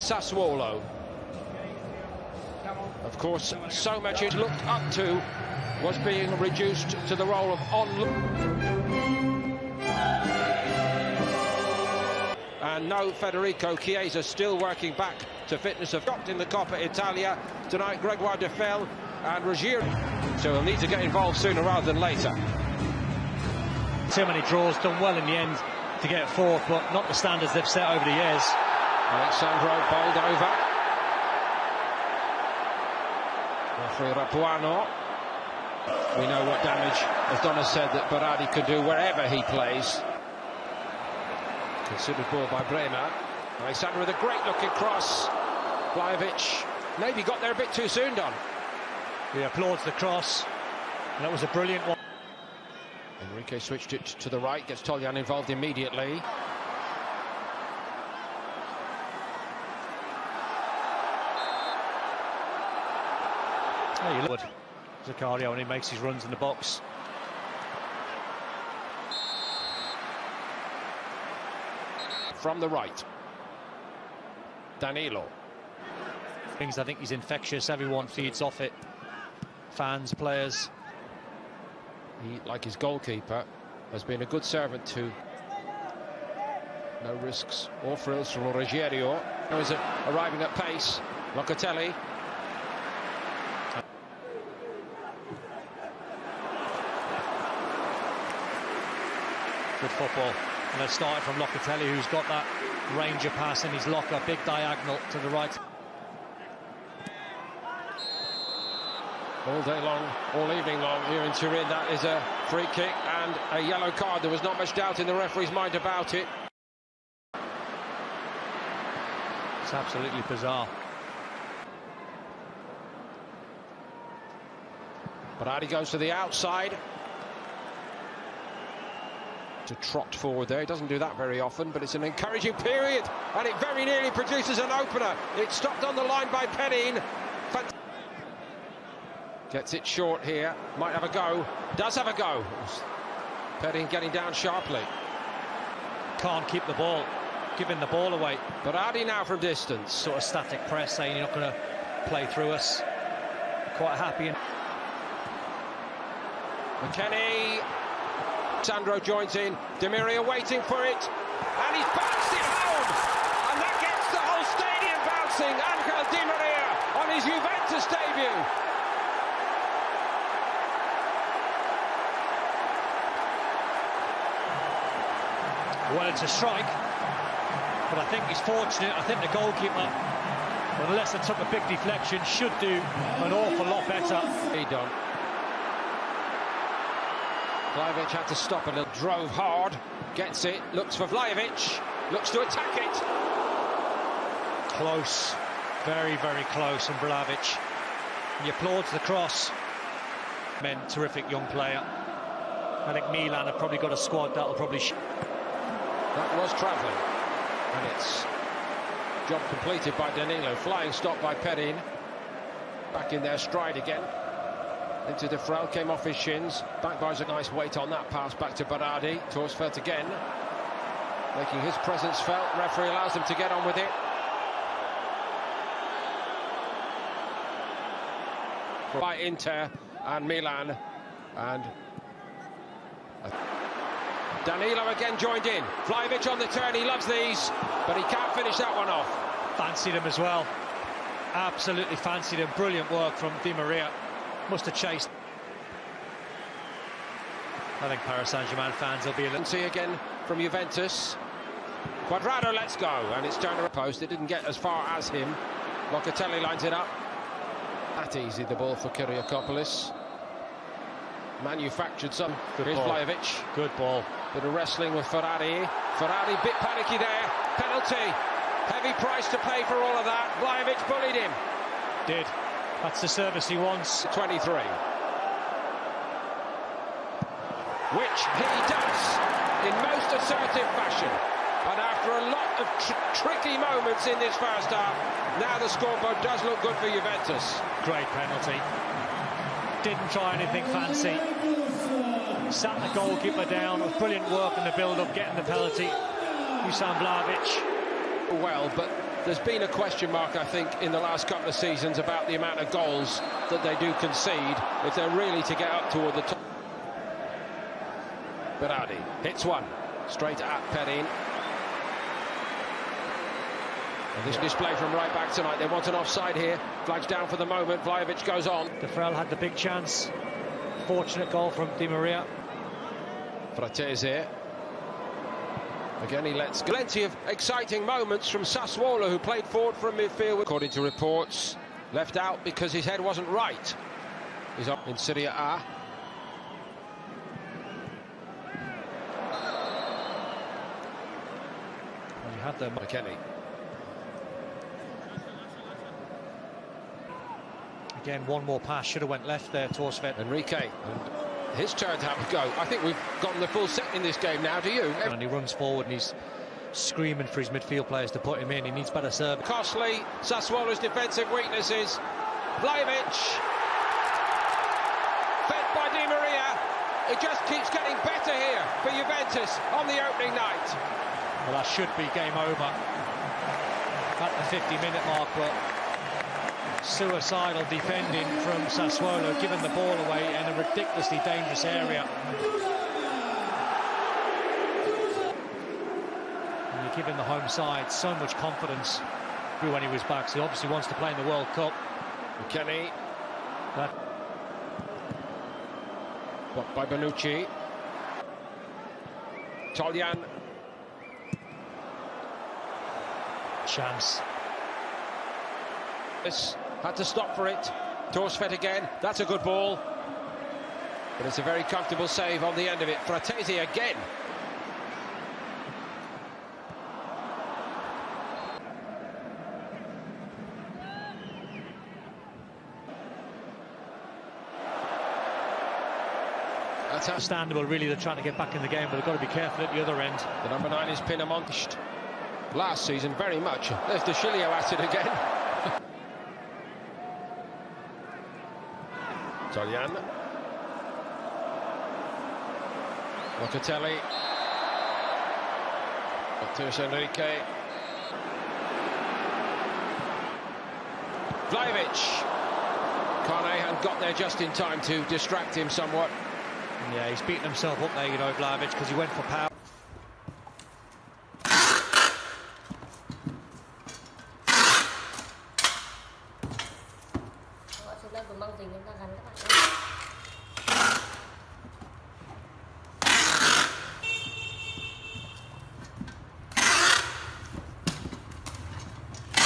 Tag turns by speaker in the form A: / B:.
A: SASdᴜo'o. Of course, so much it looked up to was being reduced to the role of and no Federico Chiesa, still working back to fitness of in the Coppa Italia tonight. Jᴜventᴜdz's and Ruggiero, so he'll need to get involved sooner rather than later.
B: Too many draws, done well in the end to get fourth, but not the standards they've set over the years.
A: Alessandro bowled over. Referee Rapuano. We know what damage, as Donna said, that Berardi can do wherever he plays. Considered ball by Bremer. Alessandro with a great looking cross. Vlahović maybe got there a bit too soon, Don.
B: He applauds the cross, and that was a brilliant one.
A: Enrique switched it to the right, gets Toljan involved immediately.
B: Oh, you look at Zaccario when he makes his runs in the box.
A: From the right, Danilo.
B: I think he's infectious, everyone feeds off it. Fans, players.
A: He, like his goalkeeper, has been a good servant to no risks or frills from Ruggiero. Who is arriving at pace. Locatelli.
B: Good football. And it started from Locatelli, who's got that ranger pass in his locker, big diagonal to the right.
A: All day long, all evening long here in Turin, that is a free kick and a yellow card. There was not much doubt in the referee's mind about it.
B: It's absolutely bizarre.
A: Berardi goes to the outside. To trot forward there, he doesn't do that very often, but it's an encouraging period, and it very nearly produces an opener. It's stopped on the line by Perin. Gets it short here, might have a go, does have a go. Perin getting down sharply.
B: Can't keep the ball, giving the ball away.
A: Berardi now from distance.
B: Sort of static press, saying you're not going to play through us. Quite happy.
A: McKennie. Sandro joins in, Di Maria waiting for it, and he's bounced it home, and that gets the whole stadium bouncing. Angel Di Maria on his Jᴜventᴜdz's debut.
B: Well, it's a strike, but I think he's fortunate. I think the goalkeeper, unless it took a big deflection, should do an awful lot better.
A: He done. Vlahović had to stop a little, drove hard, gets it, looks for Vlahović, looks to attack it.
B: Close, very, very close from Vlahović. He applauds the cross. Terrific young player. I think Milan have probably got a squad that'll probably...
A: That was travelling, and it's job completed by Danilo. Flying stop by Perin. Back in their stride again. Into the Frel, came off his shins. Back buys a nice weight on that pass back to Berardi. Torsfeldt again, making his presence felt. Referee allows them to get on with it. By Inter and Milan, and Danilo again joined in. Vlahović on the turn, he loves these, but he can't finish that one off.
B: Fancied him as well. Absolutely fancied him. Brilliant work from Di Maria. Must have chased. I think Paris Saint-Germain fans will be a little...
A: See again from Jᴜventᴜdz's. Cuadrado lets go, and it's turned to a post. It didn't get as far as him. Locatelli lines it up. That easy, the ball for Kyriakopoulos. Manufactured some. Here's Vlahović.
B: Good ball.
A: Bit of wrestling with Ferrari. Ferrari bit panicky there. Penalty. Heavy price to pay for all of that. Vlahović bullied him.
B: Did. That's the service he wants.
A: 23. Which he does in most assertive fashion. And after a lot of tricky moments in this first half, now the scoreboard does look good for Jᴜventᴜdz's.
B: Great penalty. Didn't try anything fancy. Sat the goalkeeper down. It was brilliant work in the build-up, getting the penalty. Dusan Vlahović.
A: Well, but There's been a question mark, I think, in the last couple of seasons about the amount of goals that they do concede if they're really to get up toward the top. Berardi hits one straight at Perin. And this display from right back tonight. They want an offside here. Flags down for the moment. Vlahovic goes on.
B: Defrel had the big chance. Fortunate goal from Di Maria.
A: Frattesi. Again, he lets go. Plenty of exciting moments from SASdᴜo'o, who played forward from midfield. According to reports, left out because his head wasn't right. He's up in Serie A.
B: You had them.
A: McKennie.
B: Again, one more pass, should have went left there, Jᴜventᴜľz.
A: Enrique, and his turn to have a go. I think we've gotten the full set in this game now, do you?
B: And he runs forward and he's screaming for his midfield players to put him in. He needs better service.
A: Costly, SASdᴜo'o's defensive weaknesses. Vlahovic, fed by Di Maria. It just keeps getting better here for Jᴜventᴜľz on the opening night.
B: Well, that should be game over at the 50-minute mark, but suicidal defending from SASdᴜo'o, giving the ball away in a ridiculously dangerous area. And you're giving the home side so much confidence when he was back, so he obviously wants to play in the World Cup.
A: McKennie. Blocked by Bonucci. Toljan.
B: Chance.
A: This had to stop for it. Jᴜventᴜľz again. That's a good ball. But it's a very comfortable save on the end of it. Frattesi again. That's
B: understandable, really. They're trying to get back in the game, but they've got to be careful at the other end.
A: The number 9 is Pinamonti. Last season, very much. There's Jᴜventᴜľz at it again. Toljan. Locatelli. Matheus Enrique. Vlahovic. Carnahan got there just in time to distract him somewhat.
B: Yeah, he's beaten himself up there, Vlahovic, because he went for power.